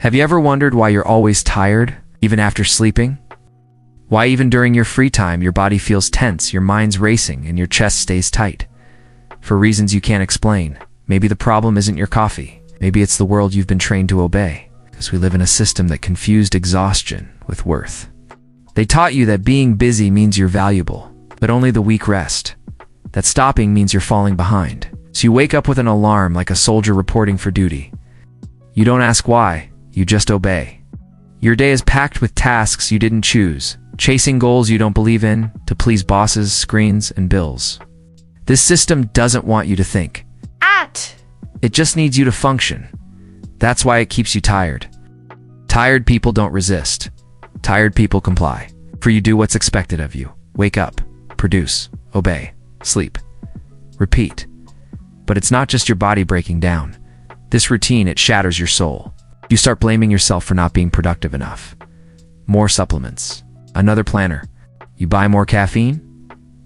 Have you ever wondered why you're always tired, even after sleeping? Why even during your free time, your body feels tense, your mind's racing, and your chest stays tight? For reasons you can't explain. Maybe the problem isn't your coffee. Maybe it's the world you've been trained to obey. Because we live in a system that confused exhaustion with worth. They taught you that being busy means you're valuable, but only the weak rest. That stopping means you're falling behind. So you wake up with an alarm like a soldier reporting for duty. You don't ask why, you just obey. Your day is packed with tasks you didn't choose, chasing goals you don't believe in, to please bosses, screens, and bills. This system doesn't want you to think. It just needs you to function. That's why it keeps you tired. Tired people don't resist. Tired people comply. For you do what's expected of you. Wake up, produce, obey, sleep, repeat. But it's not just your body breaking down. This routine, it shatters your soul. You start blaming yourself for not being productive enough. More supplements. Another planner. You buy more caffeine?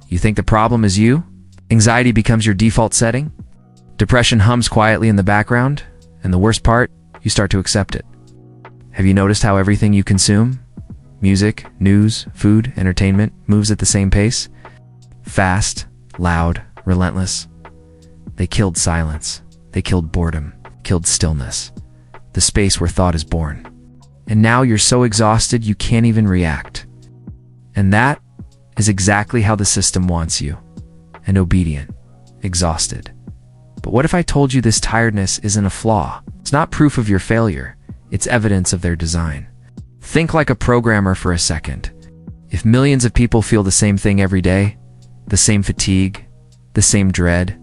You think the problem is you? Anxiety becomes your default setting? Depression hums quietly in the background? And the worst part, you start to accept it. Have you noticed how everything you consume, music, news, food, entertainment, moves at the same pace? Fast, loud, relentless. They killed silence. They killed boredom, killed stillness. The space where thought is born. And now you're so exhausted you can't even react. And that is exactly how the system wants you. And obedient, exhausted. But what if I told you this tiredness isn't a flaw? It's not proof of your failure. It's evidence of their design. Think like a programmer for a second. If millions of people feel the same thing every day, the same fatigue, the same dread,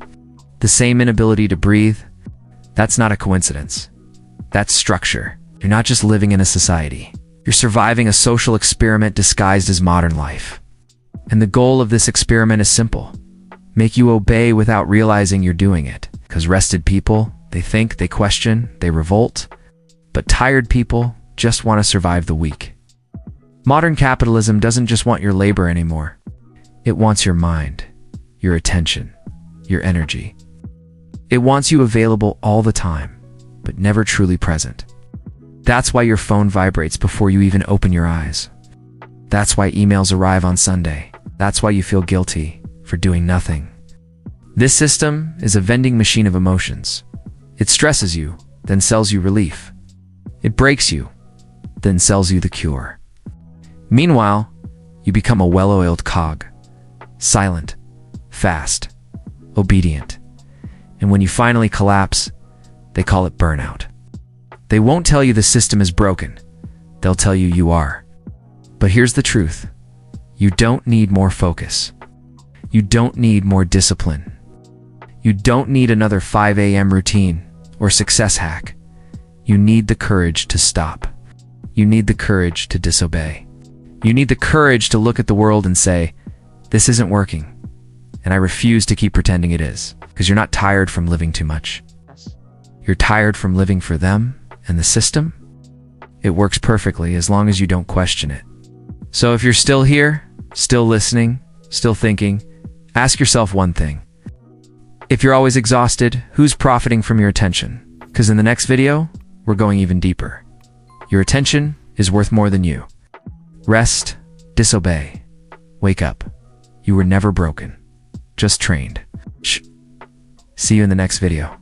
the same inability to breathe, that's not a coincidence. That's structure. You're not just living in a society. You're surviving a social experiment disguised as modern life. And the goal of this experiment is simple. Make you obey without realizing you're doing it. Because rested people, they think, they question, they revolt. But tired people just want to survive the week. Modern capitalism doesn't just want your labor anymore. It wants your mind, your attention, your energy. It wants you available all the time, but never truly present. That's why your phone vibrates before you even open your eyes. That's why emails arrive on Sunday. That's why you feel guilty for doing nothing. This system is a vending machine of emotions. It stresses you, then sells you relief. It breaks you, then sells you the cure. Meanwhile, you become a well-oiled cog. Silent, fast, obedient. And when you finally collapse, they call it burnout. They won't tell you the system is broken. They'll tell you you are. But here's the truth. You don't need more focus. You don't need more discipline. You don't need another 5 a.m. routine or success hack. You need the courage to stop. You need the courage to disobey. You need the courage to look at the world and say, this isn't working, and I refuse to keep pretending it is. Because you're not tired from living too much. You're tired from living for them and the system. It works perfectly as long as you don't question it. So if you're still here, still listening, still thinking, ask yourself one thing. If you're always exhausted, who's profiting from your attention? Because in the next video, we're going even deeper. Your attention is worth more than you. Rest, disobey, wake up. You were never broken, just trained. Shh. See you in the next video.